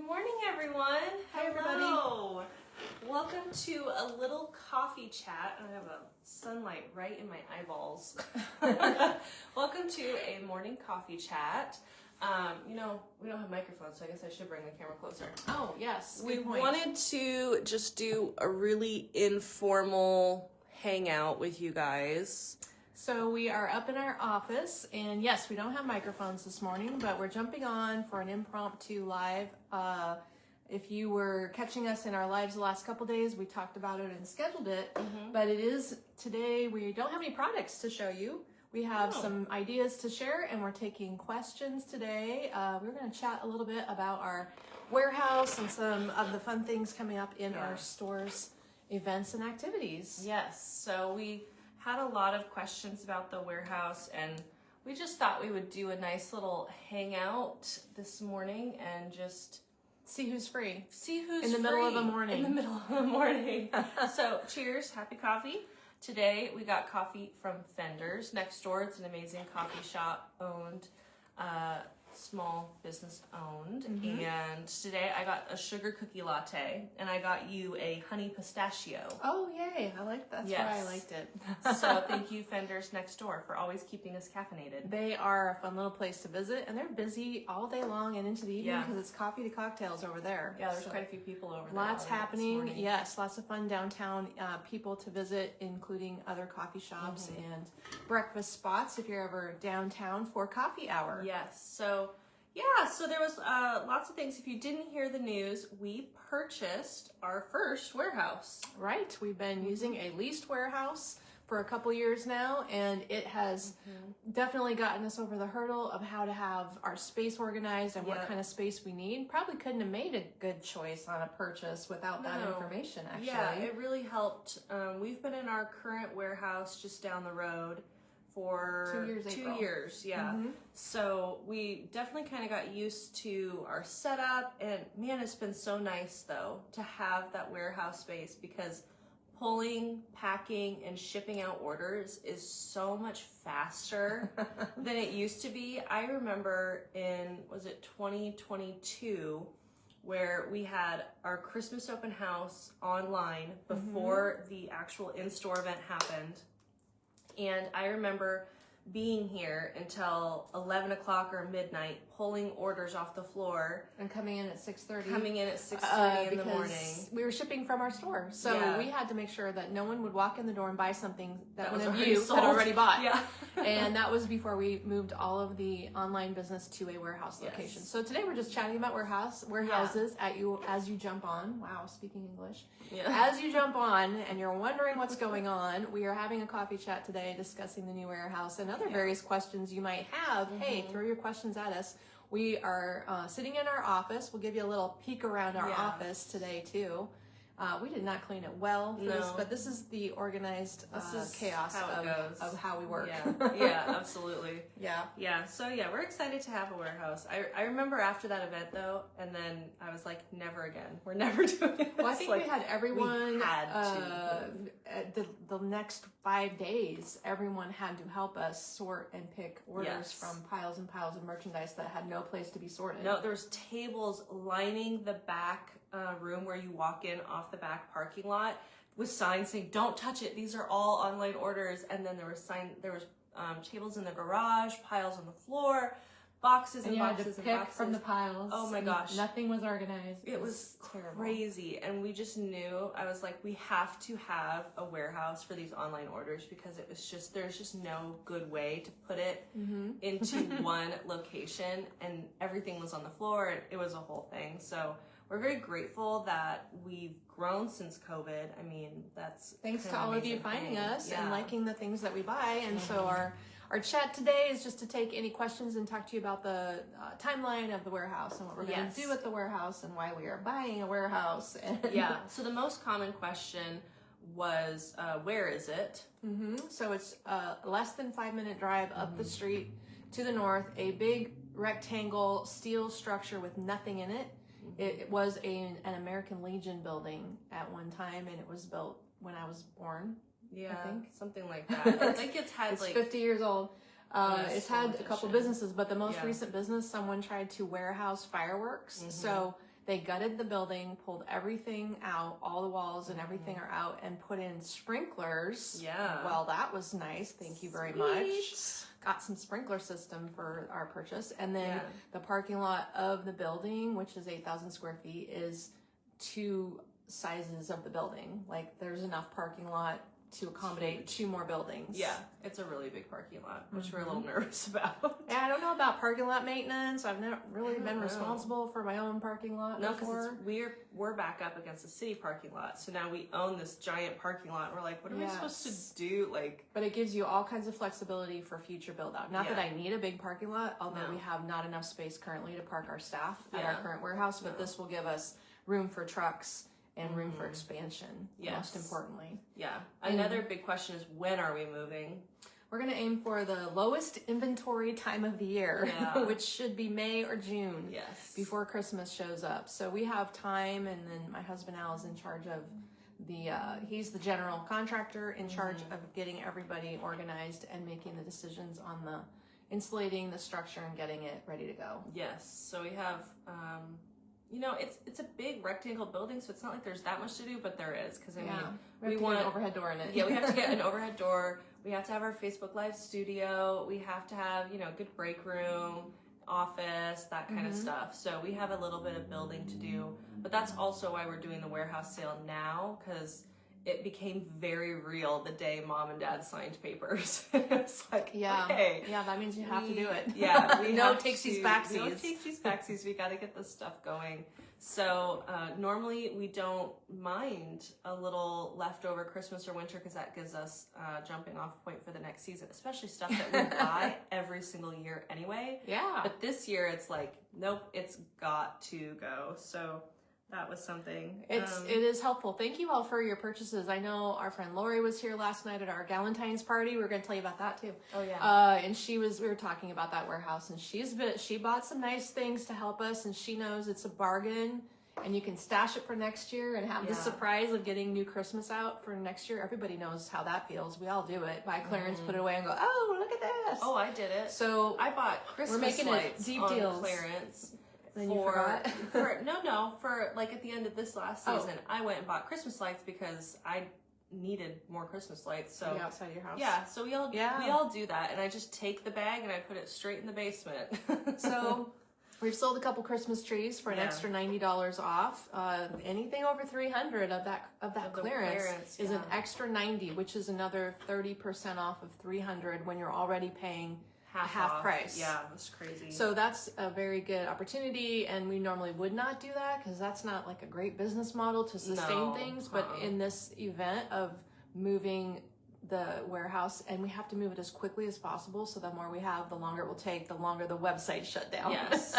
morning, everyone. Hi, everybody. Hello. Welcome to a little coffee chat. I have a sunlight right in my eyeballs. Welcome to a morning coffee chat. We don't have microphones, so I guess I should bring the camera closer. Oh, yes. We good point. wanted to just do a really informal hangout with you guys. So we are up in our office, and yes, we don't have microphones this morning, but we're jumping on for an impromptu live. If you were catching us in our lives the last couple days, we talked about it and scheduled it, but it is today. We don't have any products to show you. We have some ideas to share, and we're taking questions today. We're going to chat a little bit about our warehouse and some of the fun things coming up in our stores, events, and activities. Yes, so we had a lot of questions about the warehouse, and we just thought we would do a nice little hangout this morning and just see who's free. In the middle of the morning. In the middle of the morning. So cheers, happy coffee. Today we got coffee from Fenders next door. It's an amazing coffee shop owned, small business owned. And today I got a sugar cookie latte, and I got you a honey pistachio. Oh, yay. I like that. That's why I liked it. So thank you, Fenders next door, for always keeping us caffeinated. They are a fun little place to visit, and they're busy all day long and into the evening because it's coffee to cocktails over there. Yeah, there's quite a few people over there. Lots happening. Yes, lots of fun downtown people to visit, including other coffee shops and breakfast spots if you're ever downtown for coffee hour. Yes. So there was lots of things. If you didn't hear the news, we purchased our first warehouse. Right. We've been using a leased warehouse for a couple years now, and it has definitely gotten us over the hurdle of how to have our space organized and what kind of space we need. Probably couldn't have made a good choice on a purchase without that information, actually. Yeah, it really helped. We've been in our current warehouse just down the road for 2 years. Yeah. So we definitely kind of got used to our setup, and man, it's been so nice though to have that warehouse space, because pulling, packing, and shipping out orders is so much faster than it used to be. I remember in, was it 2022, where we had our Christmas open house online before the actual in-store event happened. And I remember being here until 11 o'clock or midnight, pulling orders off the floor. And coming in at 6:30. Coming in at 6:30 in the morning. We were shipping from our store. So we had to make sure that no one would walk in the door and buy something that one of you had already bought. Yeah. And that was before we moved all of the online business to a warehouse location. So today we're just chatting about warehouses as you jump on. Wow, speaking English. Yeah. As you jump on and you're wondering what's going on, we are having a coffee chat today discussing the new warehouse and other various questions you might have. Hey, throw your questions at us. We are sitting in our office. We'll give you a little peek around our office today too. We did not clean it well for this, but this is the organized chaos of how we work. Yeah, absolutely. Yeah. So we're excited to have a warehouse. I remember after that event though, and then I was like, never again. We're never doing it. Well, I think we had everyone, we had to. the next 5 days, everyone had to help us sort and pick orders from piles and piles of merchandise that had no place to be sorted. No, there's tables lining the back room where you walk in off the back parking lot with signs saying, "Don't touch it. These are all online orders." And then there was tables in the garage, piles on the floor, boxes and boxes and boxes from the piles. Oh my gosh, nothing was organized. It was terrible. Crazy, and we just knew. I was like, we have to have a warehouse for these online orders, because it was just there's just no good way to put it into one location, and everything was on the floor, and it was a whole thing. So we're very grateful that we've grown since COVID. I mean, that's thanks to all of you finding us and liking the things that we buy. And so our chat today is just to take any questions and talk to you about the timeline of the warehouse and what we're going to do at the warehouse and why we are buying a warehouse. And So the most common question was, where is it? So it's less than 5-minute drive up the street to the north, a big rectangle steel structure with nothing in it. It was an American Legion building at one time, and it was built when I was born. Yeah, I think something like that. I think it's had it's 50 years old. It's had a couple edition. businesses, but the most recent business, someone tried to warehouse fireworks. So They gutted the building, pulled everything out, all the walls and everything are out, and put in sprinklers. Yeah. Well, that was nice. Thank you very much. Got some sprinkler system for our purchase. And then the parking lot of the building, which is 8,000 square feet, is 2 sizes of the building. Like, there's enough parking lot to accommodate 2 more buildings. Yeah, it's a really big parking lot, which we're a little nervous about. Yeah, I don't know about parking lot maintenance. I've never really been responsible for my own parking lot before. Because we're back up against the city parking lot, so now we own this giant parking lot. We're like, what are we supposed to do? Like, but it gives you all kinds of flexibility for future build out. Not that I need a big parking lot, although we have not enough space currently to park our staff at our current warehouse. But this will give us room for trucks and room for expansion, most importantly. Yeah. Another big question is, when are we moving? We're going to aim for the lowest inventory time of the year, which should be May or June. Yes. Before Christmas shows up. So we have time, and then my husband Al is in charge of he's the general contractor in charge of getting everybody organized and making the decisions on the insulating the structure and getting it ready to go. Yes. So we have, it's a big rectangle building, so it's not like there's that much to do, but there is, because we want an overhead door in it. Yeah, we have to get an overhead door. We have to have our Facebook Live studio. We have to have, good break room, office, that kind of stuff. So we have a little bit of building to do, but that's also why we're doing the warehouse sale now, because it became very real the day Mom and Dad signed papers. It's like, okay. Yeah, that means you have to do it. Yeah. No takesies backsies. No takesies backsies. We got to get this stuff going. So normally we don't mind a little leftover Christmas or winter, because that gives us jumping off point for the next season, especially stuff that we buy every single year anyway. Yeah. But this year it's like, nope, it's got to go. So that was something. It is helpful. Thank you all for your purchases. I know our friend Lori was here last night at our Galentine's party. We were going to tell you about that too. Oh yeah. And we were talking about that warehouse, and she bought some nice things to help us, and she knows it's a bargain, and you can stash it for next year and have the surprise of getting new Christmas out for next year. Everybody knows how that feels. We all do it. Buy clearance, put it away, and go, oh, look at this. Oh, I did it. So I bought Christmas lights deep on deals. clearance. Then you forgot? For like at the end of this last season, I went and bought Christmas lights because I needed more Christmas lights. So outside your house. Yeah, so we all do that, and I just take the bag and I put it straight in the basement. So we've sold a couple Christmas trees for an extra $90 off. Anything over $300 of that clearance is an extra $90, which is another 30% off of $300 when you're already paying half price. Yeah, that's crazy. So that's a very good opportunity, and we normally would not do that because that's not like a great business model to sustain things. But in this event of moving the warehouse, and we have to move it as quickly as possible, so the more we have, the longer it will take, the longer the website shut down. Yes.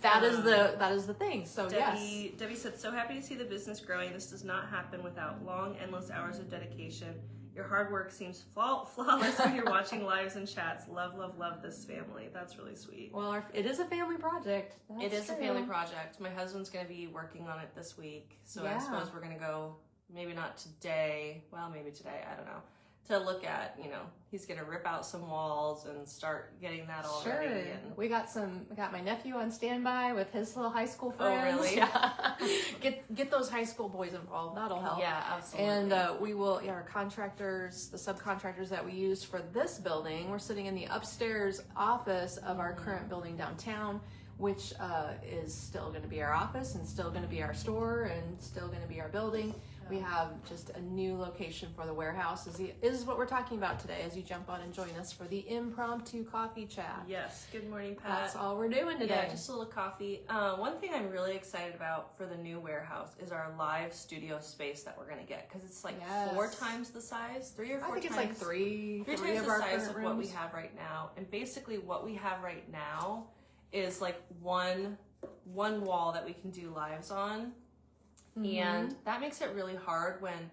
that is the thing. So Debbie said, so happy to see the business growing. This does not happen without long, endless hours of dedication. Your hard work seems flawless when you're watching lives and chats. Love, love, love this family. That's really sweet. Well, it is a family project. It is a family project. My husband's going to be working on it this week. So I suppose we're going to go, maybe not today. Well, maybe today. I don't know. To look at, he's going to rip out some walls and start getting that all ready. And we got my nephew on standby with his little high school friends. Oh, really? Yeah. Get those high school boys involved. That'll help. Yeah, absolutely. And we will, our contractors, the subcontractors that we used for this building, we're sitting in the upstairs office of our current building downtown, which is still going to be our office and still going to be our store and still going to be our building. We have just a new location for the warehouse. Is what we're talking about today as you jump on and join us for the impromptu coffee chat. Yes. Good morning, Pat. That's all we're doing today. Yeah, just a little coffee. One thing I'm really excited about for the new warehouse is our live studio space that we're going to get, because it's like 4 times the size, 3 or 4 times. I think it's like three times of the our size of rooms. what we have right now. And basically what we have right now is like one wall that we can do lives on. And that makes it really hard when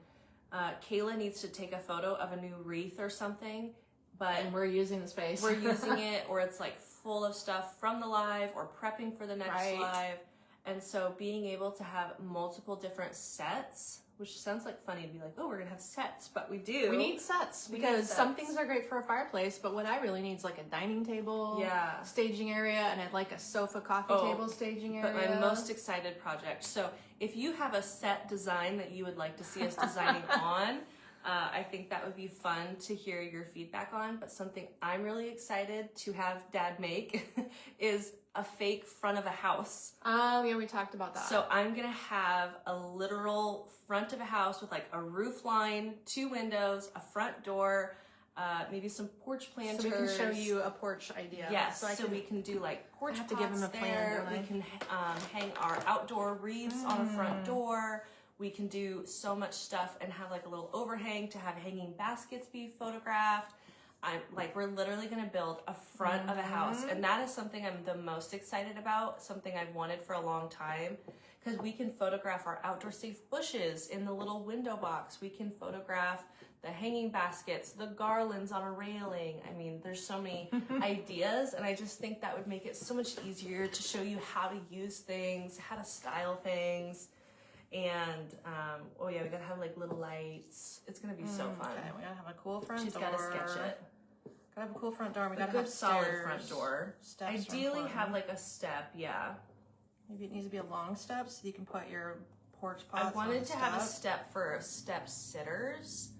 Kayla needs to take a photo of a new wreath or something, and we're using the space. We're using it, or it's like full of stuff from the live or prepping for the next live. And so being able to have multiple different sets, which sounds like funny to be like, oh, we're gonna have sets, but we do. We need sets because some things are great for a fireplace, but what I really need is like a dining table, staging area, and I'd like a sofa coffee table staging area. But my most excited project. So if you have a set design that you would like to see us designing on, I think that would be fun to hear your feedback on. But something I'm really excited to have Dad make is a fake front of a house. Oh, yeah, we talked about that. So I'm going to have a literal front of a house with like a roof line, 2 windows, a front door, maybe some porch planters. So we can show you a porch idea. Yes, so we can do like porch pots to give them a plan, there. We can hang our outdoor wreaths on a front door. We can do so much stuff and have like a little overhang to have hanging baskets be photographed. We're literally going to build a front of a house, and that is something I'm the most excited about, something I've wanted for a long time, because we can photograph our outdoor safe bushes in the little window box. We can photograph the hanging baskets, the garlands on a railing. I mean, there's so many ideas, and I just think that would make it so much easier to show you how to use things, how to style things. And we gotta have like little lights. It's gonna be so fun. Okay, we gotta have a cool front door. She's gotta sketch it. Gotta have a cool front door. We gotta have solid stairs. front door. Steps. Ideally, have like a step. Yeah. Maybe it needs to be a long step so you can put your porch pots. I wanted to have a step for step sitters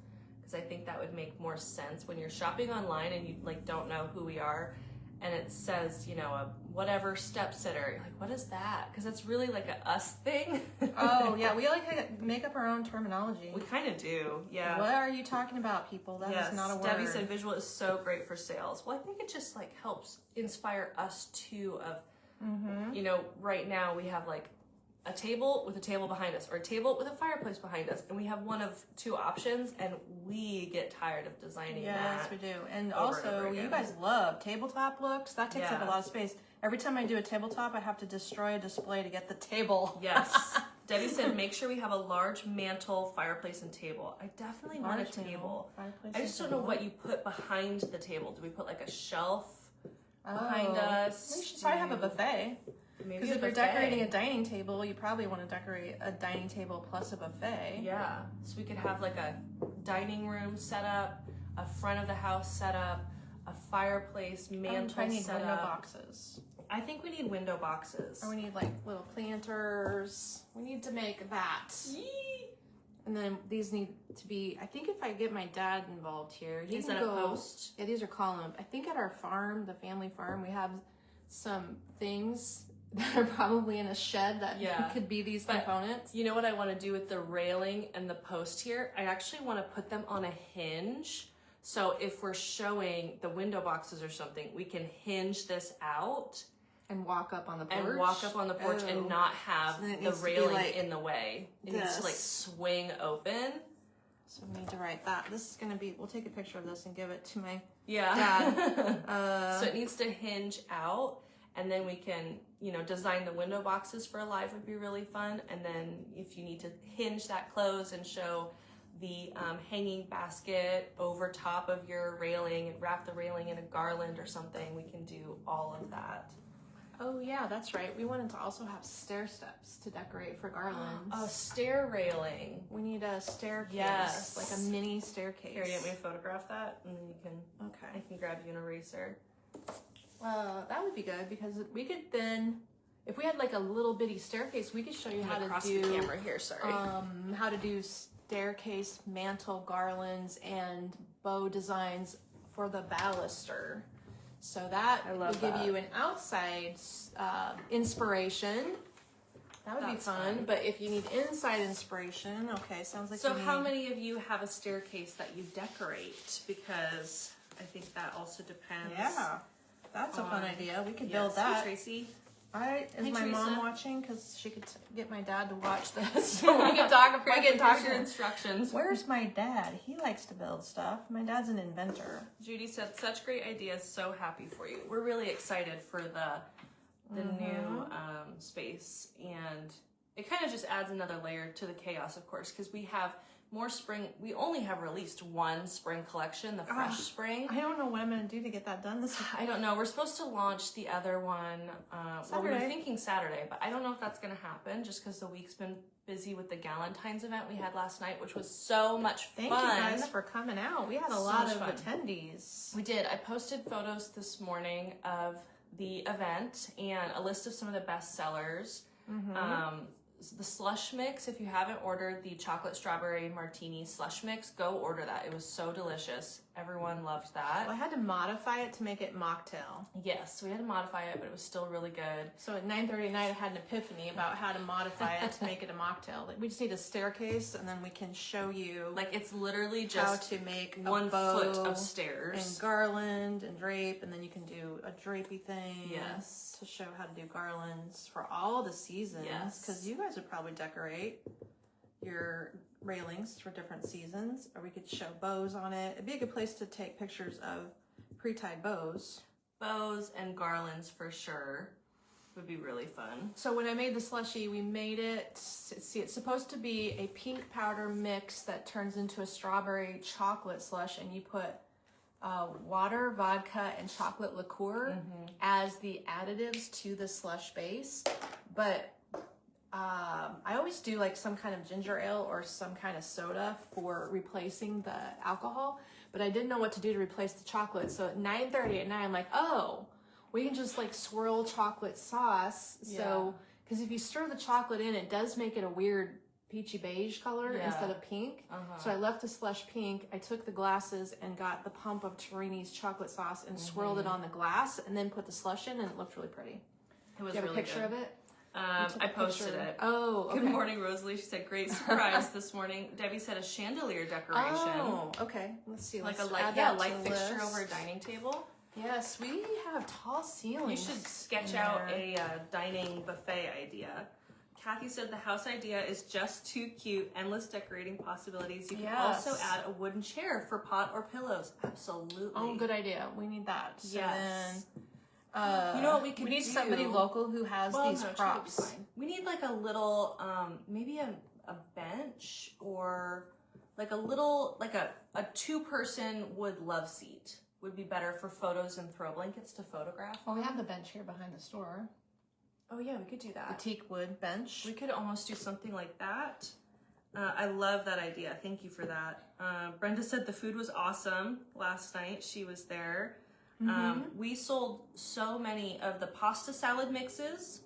because I think that would make more sense when you're shopping online and you like don't know who we are, and it says, you know, a whatever step sitter. You're like, what is that? Because it's really like a us thing. Oh yeah, we like make up our own terminology. We kind of do, yeah. What are you talking about, people? That is not a word. Debbie said visual is so great for sales. Well, I think it just like helps inspire us too. Of you know, right now we have like a table with a table behind us, or a table with a fireplace behind us, and we have one of 2 options, and we get tired of designing that. Yes, we do. And also, you guys love tabletop looks. That takes up a lot of space. Every time I do a tabletop, I have to destroy a display to get the table. Yes. Debbie said, make sure we have a large mantle, fireplace, and table. I definitely want a table. I just don't know what you put behind the table. Do we put like a shelf behind us? We should probably have a buffet. Because if you're decorating a dining table, you probably want to decorate a dining table plus a buffet. Yeah. So we could have like a dining room set up, a front of the house set up, a fireplace mantle set up. I need window boxes. I think we need window boxes. Or we need like little planters. We need to make that. Yee. And then these need to be, I think if I get my dad involved here, he Is can that go, a post? Yeah, these are columns. I think at our farm, the family farm, we have some things that are probably in a shed that could be these components. You know what I want to do with the railing and the post here? I actually want to put them on a hinge. So if we're showing the window boxes or something, we can hinge this out. And walk up on the porch. And not have the railing in the way. It needs to like swing open. So we need to write that. This is going to be, we'll take a picture of this and give it to my dad. So it needs to hinge out, and then we can, you know, design the window boxes for Alive would be really fun. And then if you need to hinge that close and show the hanging basket over top of your railing and wrap the railing in a garland or something, we can do all of that. Oh yeah, that's right. We wanted to also have stair steps to decorate for garlands. A stair railing. We need a staircase. Yes. Like a mini staircase. Here, you want me to photograph that? And then you can, I can grab you an eraser. That would be good because we could then, if we had like a little bitty staircase, we could show you how to do, the camera here, sorry. How to do staircase, mantle garlands, and bow designs for the baluster. So that would give you an outside inspiration. That would be fun. But if you need inside inspiration, okay, sounds like. So how many of you have a staircase that you decorate? Because I think that also depends. Yeah, that's a fun idea. We could build that. Hey, Tracy. Is my mom watching? Because she could get my dad to watch this. So we can talk. I can talk your instructions. Where's my dad? He likes to build stuff. My dad's an inventor. Judy said, "Such great ideas. So happy for you. We're really excited for the new space, and it kind of just adds another layer to the chaos, of course, because we have more spring. We only have released one spring collection, the Fresh Spring. I don't know what I'm going to do to get that done this week. I don't know. We're supposed to launch the other one. Well, we were thinking Saturday, but I don't know if that's going to happen just because the week's been busy with the Galentine's event we had last night, which was so much fun. Thank you guys for coming out. We had a lot of attendees. We did. I posted photos this morning of the event and a list of some of the best sellers. The slush mix, if you haven't ordered the chocolate strawberry martini slush mix, go order that. It was so delicious. Everyone loved that. Well, I had to modify it to make it mocktail. Yes, we had to modify it, but it was still really good. So at 9:30 at night, I had an epiphany about how to modify it to make it a mocktail. Like, we just need a staircase, and then we can show you like it's literally just how to make one a bow foot of stairs and garland and drape, and then you can do a drapey thing. Yes, to show how to do garlands for all the seasons. Yes, because you guys would probably decorate your railings for different seasons, or we could show bows on it. It'd be a good place to take pictures of pre-tied bows and garlands for sure. Would be really fun. So when I made the slushie, we made it, see, it's supposed to be a pink powder mix that turns into a strawberry chocolate slush, and you put water, vodka, and chocolate liqueur as the additives to the slush base. But I always do like some kind of ginger ale or some kind of soda for replacing the alcohol, but I didn't know what to do to replace the chocolate. So at 9:30 at night, I'm like, oh, we can just like swirl chocolate sauce. Yeah. So, because if you stir the chocolate in, it does make it a weird peachy beige color instead of pink. So I left the slush pink. I took the glasses and got the pump of Torini's chocolate sauce and swirled it on the glass, and then put the slush in, and it looked really pretty. It was do you have really a picture good. of it? I posted it. Oh, okay. Good morning, Rosalie. She said, great surprise this morning. Debbie said a chandelier decoration. Oh, okay. Let's see. Like Let's a light fixture over a dining table. Yes, we have tall ceilings. You should sketch out a dining buffet idea. Kathy said the house idea is just too cute. Endless decorating possibilities. You can also add a wooden chair for pot or pillows. Absolutely. Oh, good idea. We need that. So yes. Then, you know what we could We need do? somebody local who has these props. We need like a little, maybe a bench or like a little, like a 2-person wood love seat would be better for photos and throw blankets to photograph. Well, we have the bench here behind the store. Oh yeah, we could do that. The teak wood bench. We could almost do something like that. I love that idea. Thank you for that. Brenda said the food was awesome last night. She was there. We sold so many of the pasta salad mixes,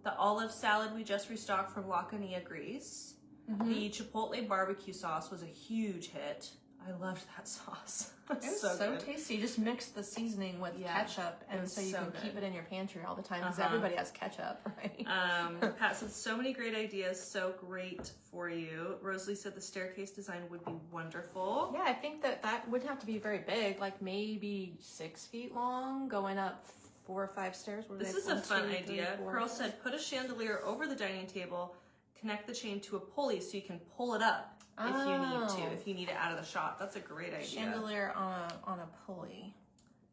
the olive salad we just restocked from Lacania, Greece. The chipotle barbecue sauce was a huge hit. I loved that sauce. It was so tasty. You just mix the seasoning with ketchup, and so you can keep it in your pantry all the time because everybody has ketchup, right? Pat said so many great ideas, so great for you. Rosalie said the staircase design would be wonderful. Yeah, I think that wouldn't have to be very big, like maybe 6 feet long, going up 4 or 5 stairs. This is a fun idea. Pearl said put a chandelier over the dining table, connect the chain to a pulley so you can pull it up. If you need to, if you need it out of the shop. That's a great idea. Chandelier on a pulley.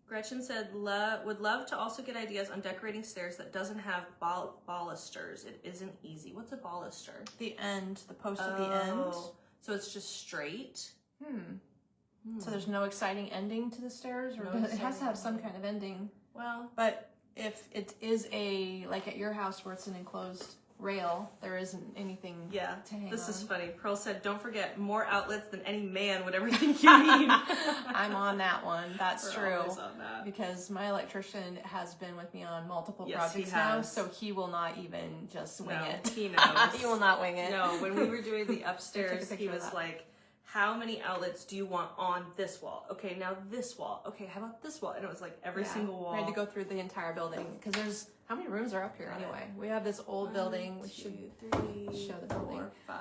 Gretchen said, would love to also get ideas on decorating stairs that doesn't have balusters. It isn't easy. What's a baluster? The end, the post at the end. So it's just straight? So there's no exciting ending to the stairs? Or it has to have some kind of ending. Well. But if it is like at your house where it's an enclosed rail, there isn't anything to hang this on. Is funny. Pearl said, don't forget, more outlets than any man would ever think you need. I'm on that one. That's We're true. always on that. Because my electrician has been with me on multiple projects now, so he will not even just wing it. He knows. He will not wing it. No, when we were doing the upstairs, he was like, how many outlets do you want on this wall? Okay, now this wall. Okay, how about this wall? And it was like every single wall. We had to go through the entire building because there's, how many rooms are up here anyway? We have this old building. We should show the building. 4, 5.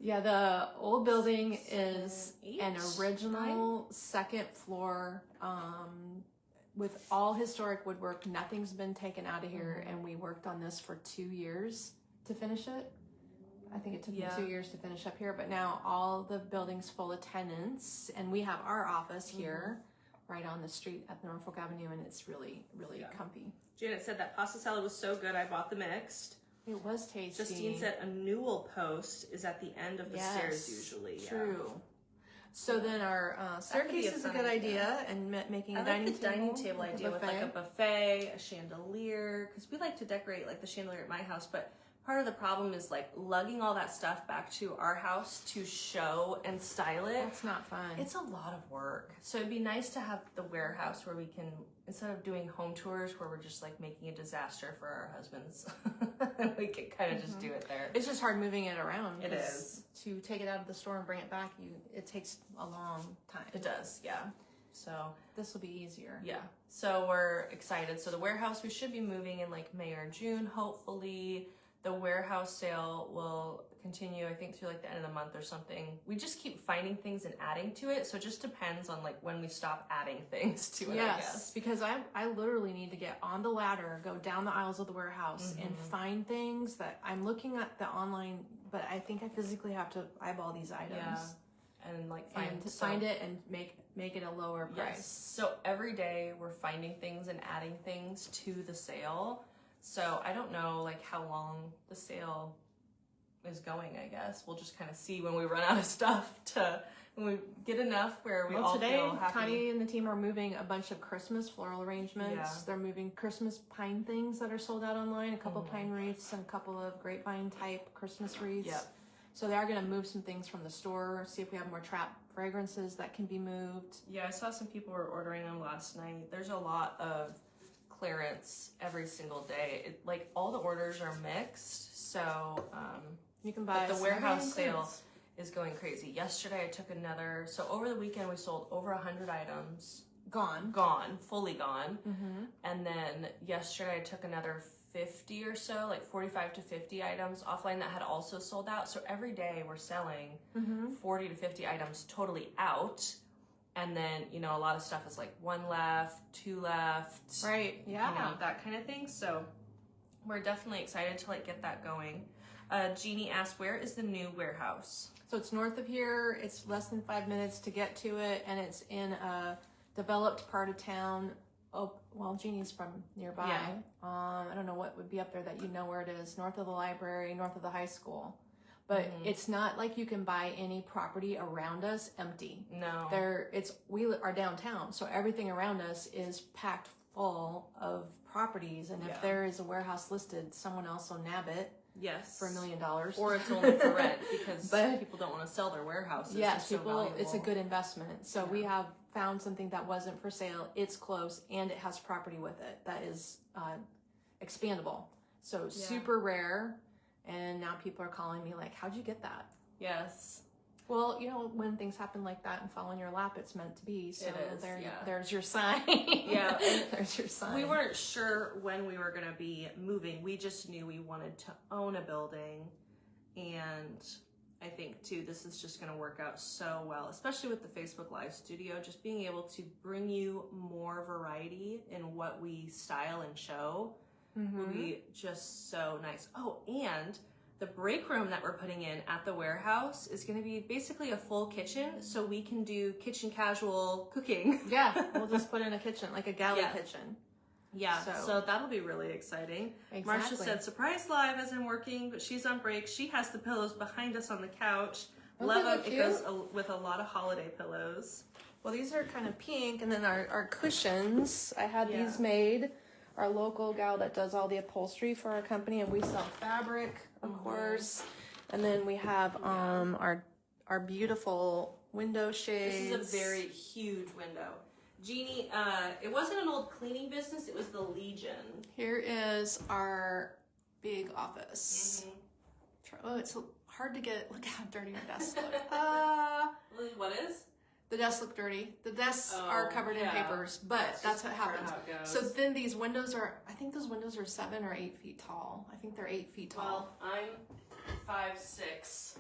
Yeah, the old building 7, is 8, an original 2nd floor with all historic woodwork. Nothing's been taken out of here, and we worked on this for 2 years to finish it. I think it took me 2 years to finish up here, but now all the building's full of tenants, and we have our office here right on the street at Norfolk Avenue, and it's really, really comfy. Janet said that pasta salad was so good, I bought the mixed. It was tasty. Justine said a newel post is at the end of the stairs usually. True. Yeah. So then our staircase is a good idea, and making a dining table idea with like a buffet, a chandelier, because we like to decorate like the chandelier at my house, but part of the problem is like lugging all that stuff back to our house to show and style it. It's not fun. It's a lot of work. So it'd be nice to have the warehouse where we can, instead of doing home tours where we're just like making a disaster for our husbands, we can kind of just do it there. It's just hard moving it around. It is. To take it out of the store and bring it back, it takes a long time. It does, yeah. So this will be easier. Yeah. So we're excited. So the warehouse, we should be moving in like May or June, hopefully. The warehouse sale will continue, I think, through like the end of the month or something. We just keep finding things and adding to it. So it just depends on like when we stop adding things to it, I guess. Because I literally need to get on the ladder, go down the aisles of the warehouse and find things that I'm looking at the online, but I think I physically have to eyeball these items. Yeah. And like find it and make it a lower price. Yes. So every day we're finding things and adding things to the sale. So I don't know like how long the sale is going, I guess. We'll just kind of see when we run out of stuff when we get enough where we all feel happy. Connie and the team are moving a bunch of Christmas floral arrangements. Yeah. They're moving Christmas pine things that are sold out online, a couple pine wreaths and a couple of grapevine type Christmas wreaths. Yep. So they are going to move some things from the store, see if we have more trap fragrances that can be moved. Yeah, I saw some people were ordering them last night. There's a lot of clearance every single day. Like all the orders are mixed, so you can buy. The warehouse sale is going crazy. Yesterday I took another. So over the weekend we sold over 100 items. Fully gone. And then yesterday I took another 50 or so, like 45 to 50 items offline that had also sold out. So every day we're selling 40 to 50 items totally out. And then, you know, a lot of stuff is like 1 left, 2 left. Right, yeah. You know, that kind of thing. So we're definitely excited to like get that going. Jeannie asked, where is the new warehouse? So it's north of here. It's less than 5 minutes to get to it. And it's in a developed part of town. Oh, well, Jeannie's from nearby. Yeah. I don't know what would be up there that you know where it is. North of the library, north of the high school. But it's not like you can buy any property around us empty. No. We are downtown, so everything around us is packed full of properties. And if there is a warehouse listed, someone else will nab it. Yes. For $1 million. Or it's only for rent because people don't want to sell their warehouses. Yes, it's a good investment. So we have found something that wasn't for sale. It's close and it has property with it that is expandable. So super rare. And now people are calling me like, how'd you get that? Yes. Well, you know, when things happen like that and fall in your lap, it's meant to be. So there's your sign. Yeah. There's your sign. We weren't sure when we were going to be moving. We just knew we wanted to own a building. And I think, too, this is just going to work out so well, especially with the Facebook Live studio, just being able to bring you more variety in what we style and show. Will be just so nice. Oh, and the break room that we're putting in at the warehouse is going to be basically a full kitchen, so we can do kitchen casual cooking. Yeah, we'll just put in a kitchen, like a galley kitchen. Yeah, so that'll be really exciting. Exactly. Marsha said, surprise live as I'm working, but she's on break. She has the pillows behind us on the couch. Love them. It goes with a lot of holiday pillows. Well, these are kind of pink, and then our cushions, I had these made. Our local gal that does all the upholstery for our company, and we sell fabric, of course. And then we have our beautiful window shades. This is a very huge window. Jeannie, it wasn't an old cleaning business, it was the Legion. Here is our big office. Oh, it's hard to get. Look how dirty our desks look. What is? The desks look dirty. The desks are covered in papers, but that's what happens. So then these windows I think those windows are 7 or 8 feet tall. I think they're 8 feet tall. Well, I'm 5'6".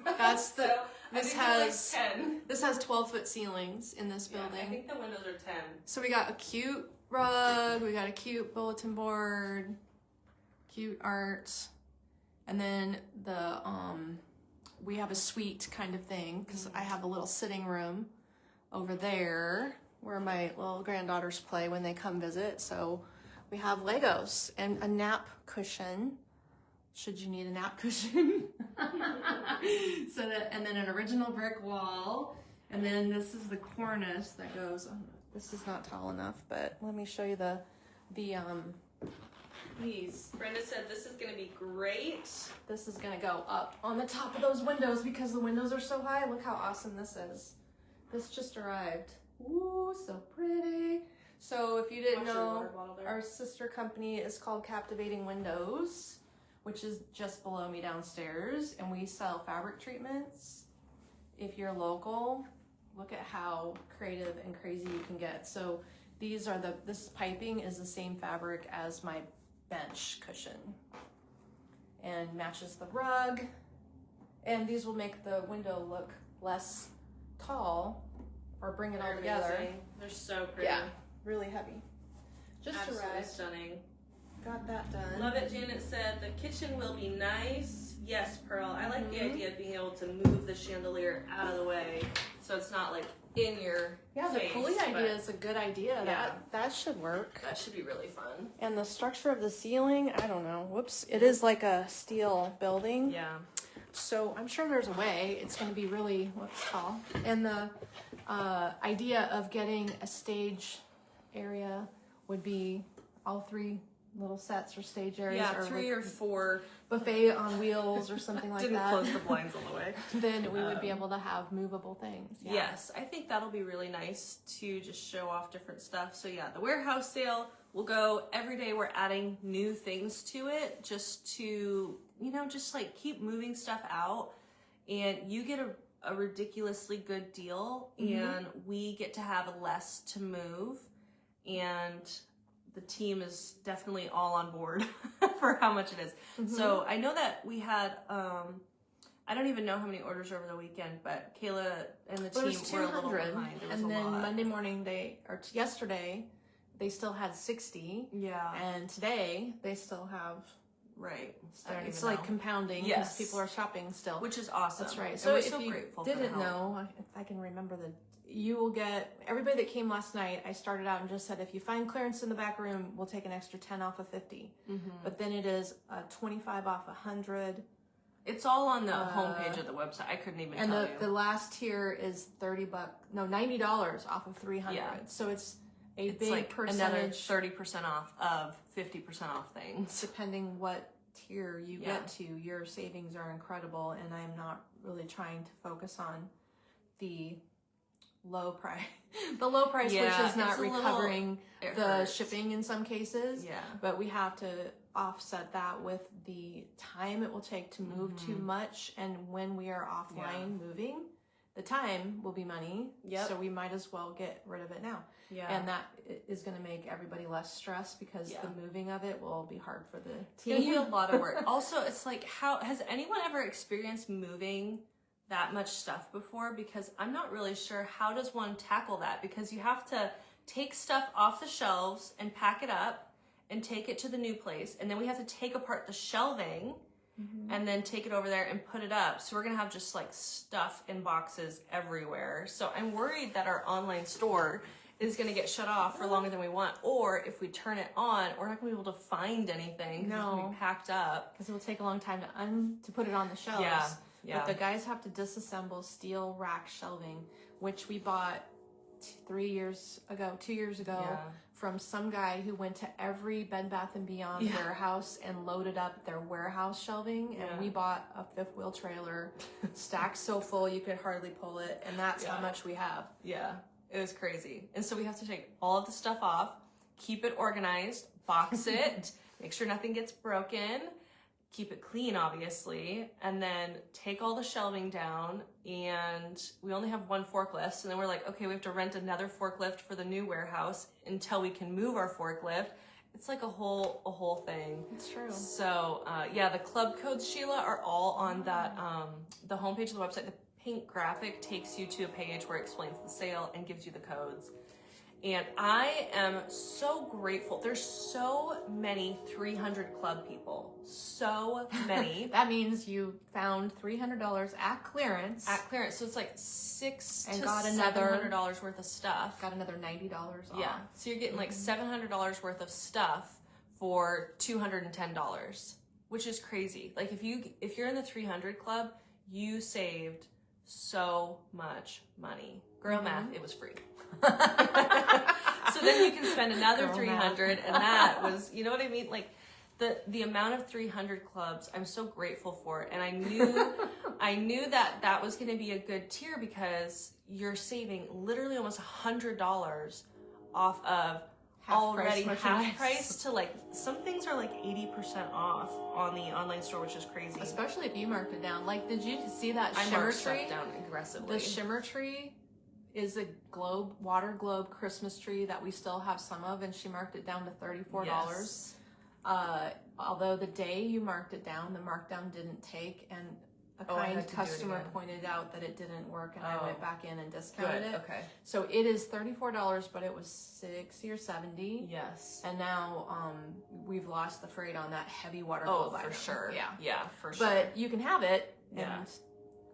That's this has 12-foot ceilings in this building. I think the windows are 10. So we got a cute rug, we got a cute bulletin board, cute art, and then the we have a suite kind of thing because I have a little sitting room over there where my little granddaughters play when they come visit. So we have Legos and a nap cushion should you need a nap cushion. And then an original brick wall. And then this is the cornice that goes on. This is not tall enough, but let me show you these. Brenda said this is going to be great. This is going to go up on the top of those windows because the windows are so high. Look how awesome this is. This just arrived. Ooh, so pretty. So if you didn't know, our sister company is called Captivating Windows, which is just below me downstairs, and we sell fabric treatments. If you're local, look at how creative and crazy you can get. So this piping is the same fabric as my bench cushion and matches the rug, and these will make the window look less tall or bring it all together. They're so pretty. Yeah, really heavy. Just absolutely arrived. Stunning. Got that done. Love it. Janet said the kitchen will be nice. Yes, Pearl. I like the idea of being able to move the chandelier out of the way so it's not like in your face, the pulley idea is a good idea. Yeah. That should work. That should be really fun. And the structure of the ceiling, I don't know. Whoops. It is like a steel building. Yeah. So I'm sure there's a way. It's going to be really tall. And the idea of getting a stage area would be all 3 little sets or stage areas. Yeah, 3 or 4. Buffet on wheels or something like that. Didn't close the blinds all the way. Then we would be able to have movable things. Yeah. Yes, I think that'll be really nice to just show off different stuff. So yeah, the warehouse sale will go every day. We're adding new things to it just to, just like keep moving stuff out, and you get a ridiculously good deal, and we get to have less to move, and the team is definitely all on board for how much it is. So I know that we had, I don't even know how many orders over the weekend, but Kayla and the team were a little behind. It was and a then lot. Monday morning, yesterday, they still had 60. Yeah. And today, they still have. Right. It's like compounding because Yes. people are shopping still. Which is awesome. That's right. And So we're if so you grateful for the didn't help. know, if I can remember you will get, everybody that came last night, I started out and just said, if you find clearance in the back room, we'll take an extra 10 off of 50. But then it is 25 off 100. It's all on the homepage of the website. I couldn't even tell you. And the last tier is $90 off of 300. Yeah. So it's big like percentage. another 30% off of 50% off things. Depending what tier you get to, your savings are incredible, and I'm not really trying to focus on the low price which is not recovering the shipping in some cases. But we have to offset that with the time it will take to move too much, and when we are offline moving, the time will be money. So we might as well get rid of it now. And that is going to make everybody less stressed because the moving of it will be hard for the team. It's going to be a lot of work. Also, it's like, has anyone ever experienced moving that much stuff before? Because I'm not really sure how does one tackle that, because you have to take stuff off the shelves and pack it up and take it to the new place, and then we have to take apart the shelving and then take it over there and put it up. So we're gonna have just like stuff in boxes everywhere. So I'm worried that our online store is gonna get shut off for longer than we want, or if we turn it on, we're not gonna be able to find anything. It's gonna be packed up because it will take a long time to put it on the shelves. But the guys have to disassemble steel rack shelving, which we bought 2 years ago from some guy who went to every Bed Bath & Beyond warehouse and loaded up their warehouse shelving. And we bought a 5th wheel trailer stacked so full you could hardly pull it. And that's how much we have. Yeah, it was crazy. And so we have to take all of the stuff off, keep it organized, box it, make sure nothing gets broken, keep it clean, obviously, and then take all the shelving down. And we only have 1 forklift. So then we're like, okay, we have to rent another forklift for the new warehouse until we can move our forklift. It's like a whole thing. It's true. So the club codes, Sheila, are all on that, the homepage of the website. The pink graphic takes you to a page where it explains the sale and gives you the codes. And I am so grateful. There's so many 300 club people. So many. That means you found $300 at clearance. So it's like $600 and to got $700 worth of stuff. Got another $90 off. Yeah. So you're getting like $700 worth of stuff for $210. which is crazy. Like if you're in the 300 club, you saved so much money. Girl math, it was free. So then you can spend another Girl 300 math. And that was, you know what I mean? Like the amount of 300 clubs, I'm so grateful for it. And I knew that was going to be a good tier because you're saving literally almost $100 off of already half price to like some things are like 80% off on the online store, which is crazy. Especially if you marked it down. Like, did you see that I shimmer marked tree? Stuff down aggressively. The shimmer tree is a water globe Christmas tree that we still have some of, and she marked it down to $34. Yes. Although the day you marked it down, the markdown didn't take, and a kind customer pointed out that it didn't work, and I went back in and discounted it. Okay. So it is $34, but it was $60 or $70. Yes. And now we've lost the freight on that heavy water globe item. For sure. Yeah, for sure. But you can have it and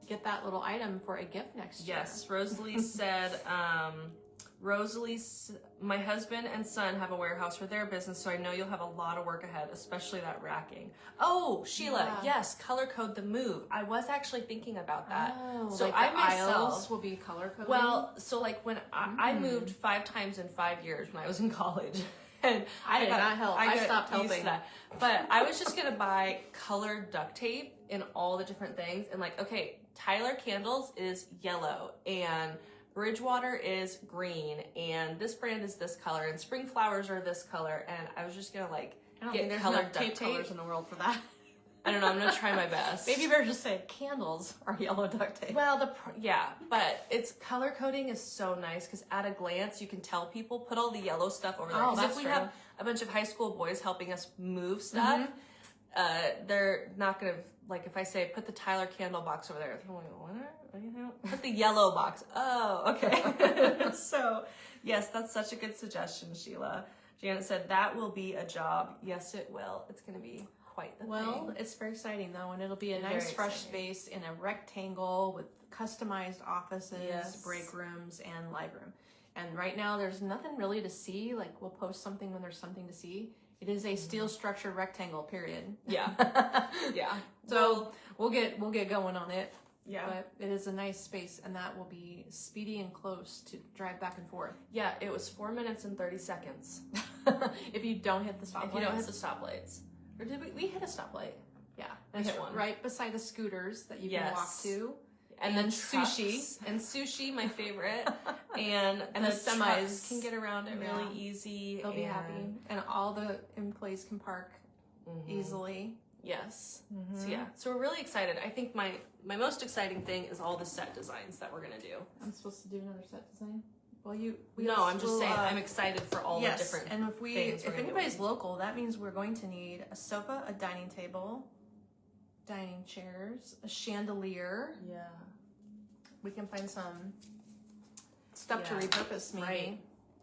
get that little item for a gift next year. Yes. Rosalie said, my husband and son have a warehouse for their business, so I know you'll have a lot of work ahead, especially that racking. Oh, Sheila, yes, color code the move. I was actually thinking about that. Oh, so like I aisles will be color coded. Well, so like when I moved 5 times in 5 years when I was in college. And I did not help. I stopped helping. But I was just gonna buy colored duct tape in all the different things, and like, okay, Tyler Candles is yellow, and Bridgewater is green, and this brand is this color, and Spring Flowers are this color, and I was just gonna like get colored duct tape colors in the world for that. I don't know. I'm gonna try my best. Maybe you better just say candles are yellow duct tape. Well, but it's color coding is so nice because at a glance you can tell people put all the yellow stuff over there. Oh, that's if we true. have a bunch of high school boys helping us move stuff, they're not gonna like if I say put the Tyler candle box over there. They're like, what? Put the yellow box. Oh, okay. So yes, that's such a good suggestion, Sheila. Janet said that will be a job. Yes, it will. It's gonna be quite the thing. Well, it's very exciting though, and it'll be a nice fresh space in a rectangle with customized offices, break rooms, and live room. And right now there's nothing really to see. Like we'll post something when there's something to see. It is a steel structured rectangle, period. Yeah. Yeah. So we'll get going on it. Yeah. But it is a nice space, and that will be speedy and close to drive back and forth. Yeah, it was 4 minutes and 30 seconds. If you don't hit the stoplights. If you don't hit the stoplights. Or did we hit a stoplight? Yeah. We hit one. Right beside the scooters that you can walk to. And then sushi. And sushi, my favorite. And the semis can get around it really easy. They'll be happy. And all the employees can park easily. Yes. So we're really excited. I think my most exciting thing is all the set designs that we're gonna do. I'm supposed to do another set design. Well, I'm just saying I'm excited for all the different. And if anybody's local, that means we're going to need a sofa, a dining table, dining chairs, a chandelier. Yeah. We can find some stuff to repurpose, maybe. Right.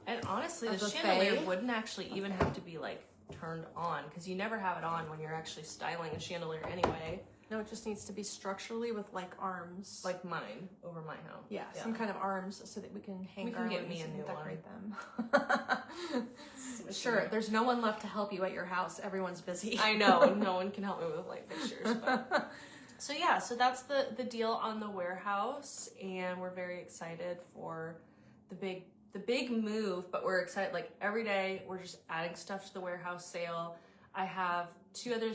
And honestly, the chandelier wouldn't actually even have to be like turned on because you never have it on when you're actually styling a chandelier anyway. No, it just needs to be structurally with like arms. Like mine over my home. Yeah, some kind of arms so that we can hang garlands and decorate them. Sure, there's no one left to help you at your house. Everyone's busy. I know, no one can help me with light fixtures. But. So yeah, so that's the deal on the warehouse, and we're very excited for the big move, but we're excited like every day we're just adding stuff to the warehouse sale. I have 2 other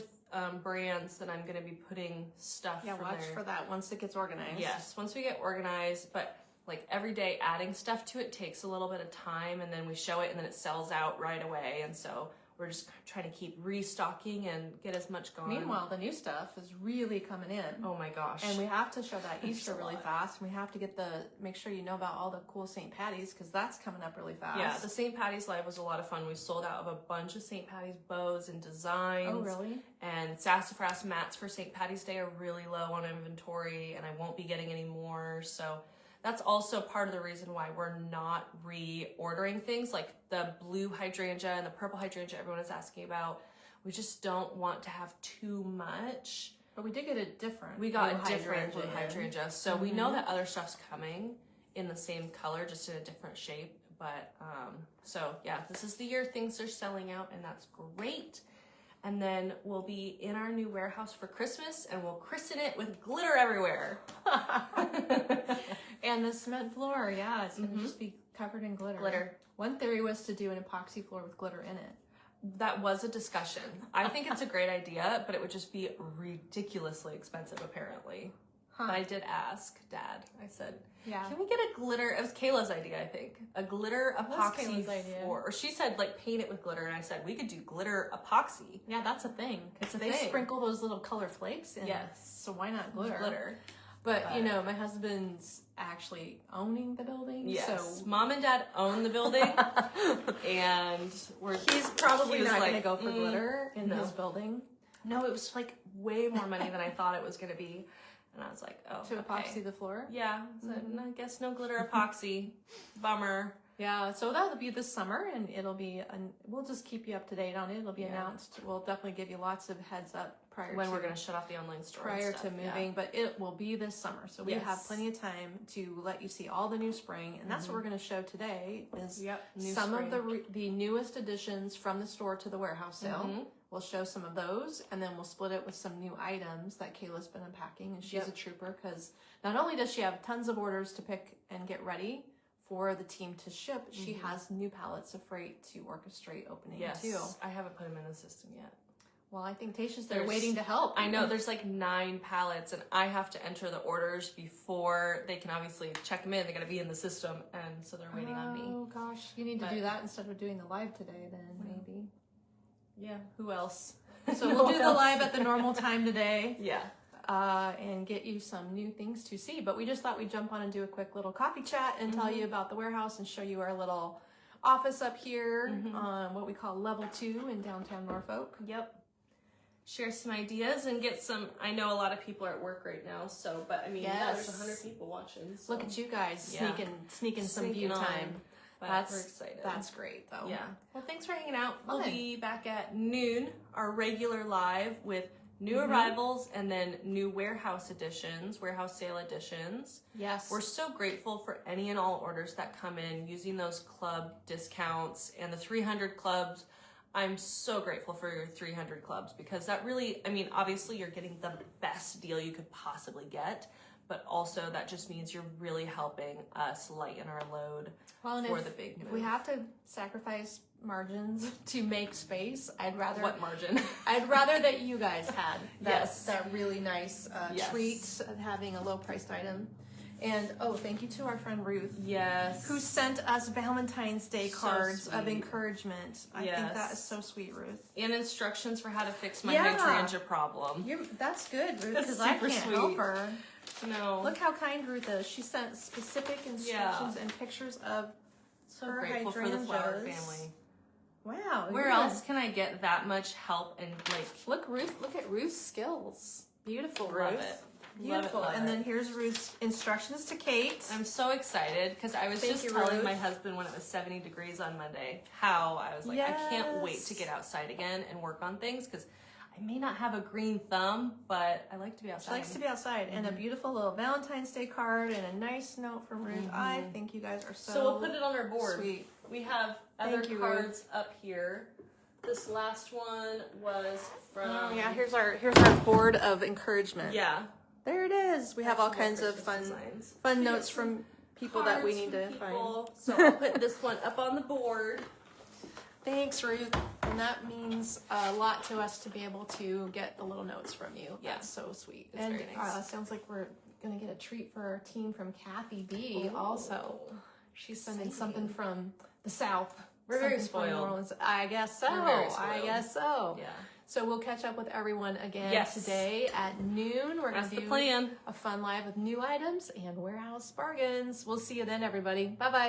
brands that I'm going to be putting stuff watch for that once it gets organized. Yes, once we get organized, but like every day adding stuff to it takes a little bit of time, and then we show it and then it sells out right away, and so we're just trying to keep restocking and get as much going. Meanwhile, the new stuff is really coming in. Oh my gosh. And we have to show that Easter really fast. And we have to make sure you know about all the cool St. Patty's because that's coming up really fast. Yeah, the St. Patty's Live was a lot of fun. We sold out of a bunch of St. Patty's bows and designs. Oh, really? And sassafras mats for St. Patty's Day are really low on inventory, and I won't be getting any more. So that's also part of the reason why we're not reordering things like the blue hydrangea and the purple hydrangea everyone is asking about. We just don't want to have too much. But we did get a different. We got a different blue hydrangea. So we know that other stuff's coming in the same color, just in a different shape. But so yeah, this is the year things are selling out, and that's great. And then we'll be in our new warehouse for Christmas, and we'll christen it with glitter everywhere. And the cement floor, yeah, it's going to just be covered in glitter. Glitter. One theory was to do an epoxy floor with glitter in it. That was a discussion. I think it's a great idea, but it would just be ridiculously expensive, apparently. But I did ask Dad. I said, Yeah. can we get a glitter? It was Kayla's idea, I think. A glitter epoxy floor. Or she said, like, paint it with glitter. And I said, we could do glitter epoxy. Yeah, that's a thing. It's a they thing. sprinkle those little color flakes in. Yes. So why not glitter? Glitter. But, you know, my husband's actually owning the building. Yes. So Mom and Dad own the building. And he's probably not like, going to go for glitter in his building. No, it was like way more money than I thought it was going to be. And I was like, oh, to epoxy the floor? Yeah. So I guess no glitter epoxy. Bummer. Yeah, so that'll be this summer, and it'll be, we'll just keep you up to date on it. It'll be announced. We'll definitely give you lots of heads up when we're going to shut off the online store prior to moving, but it will be this summer. So we have plenty of time to let you see all the new spring, and that's what we're going to show today is some of the newest additions from the store to the warehouse sale. We'll show some of those, and then we'll split it with some new items that Kayla's been unpacking, and she's a trooper because not only does she have tons of orders to pick and get ready for the team to ship, she has new pallets of freight to orchestrate opening too. I haven't put them in the system yet. Well, I think Tasha's there waiting to help. I know, there's like 9 pallets, and I have to enter the orders before they can obviously check them in. They got to be in the system, and so they're waiting on me. Oh gosh, you need to do that instead of doing the live today then, maybe. Yeah, who else? So we'll do the live at the normal time today. Yeah. And get you some new things to see. But we just thought we'd jump on and do a quick little coffee chat and tell you about the warehouse and show you our little office up here on what we call level 2 in downtown Norfolk. Yep. Share some ideas and get some. I know a lot of people are at work right now, so, but I mean, there's 100 people watching. So. Look at you guys sneaking some view time. We're excited. That's great, though. Yeah. Well, thanks for hanging out. We'll be back at noon, our regular live with new arrivals and then new warehouse editions, warehouse sale editions. Yes. We're so grateful for any and all orders that come in using those club discounts and the 300 clubs. I'm so grateful for your 300 clubs because that really, I mean, obviously you're getting the best deal you could possibly get, but also that just means you're really helping us lighten our load for the big move. If we have to sacrifice margins to make space, I'd rather... What margin? I'd rather that you guys had that really nice treat of having a low-priced item. And, thank you to our friend Ruth. Yes. Who sent us Valentine's Day cards of encouragement. I think that is so sweet, Ruth. And instructions for how to fix my hydrangea problem. That's good, Ruth, because I can't help her. No. Look how kind Ruth is. She sent specific instructions and pictures of her grateful hydrangeas. For the flower family. Wow. Where else can I get that much help and look at Ruth's skills. Beautiful, Love Ruth. it. Beautiful. Love it. And then here's Ruth's instructions to Kate. I'm so excited because I was just telling my husband when it was 70 degrees on Monday how I was like, I can't wait to get outside again and work on things because I may not have a green thumb, but I like to be outside. She likes to be outside. And a beautiful little Valentine's Day card and a nice note from Ruth. I think you guys are so we'll put it on our board. Sweet. We have other cards up here. This last one was from... here's our board of encouragement. Yeah. There it is. We have all kinds of fun notes from people that we need to find. So I'll put this one up on the board. Thanks, Ruth. And that means a lot to us to be able to get the little notes from you. Yeah. That's so sweet. It's very nice. Sounds like we're going to get a treat for our team from Kathy B. Also. She's sending something from the South. We're very spoiled. I guess so. I guess so. Yeah. So we'll catch up with everyone again today at noon. We're going to do a fun live with new items and warehouse bargains. We'll see you then, everybody. Bye-bye.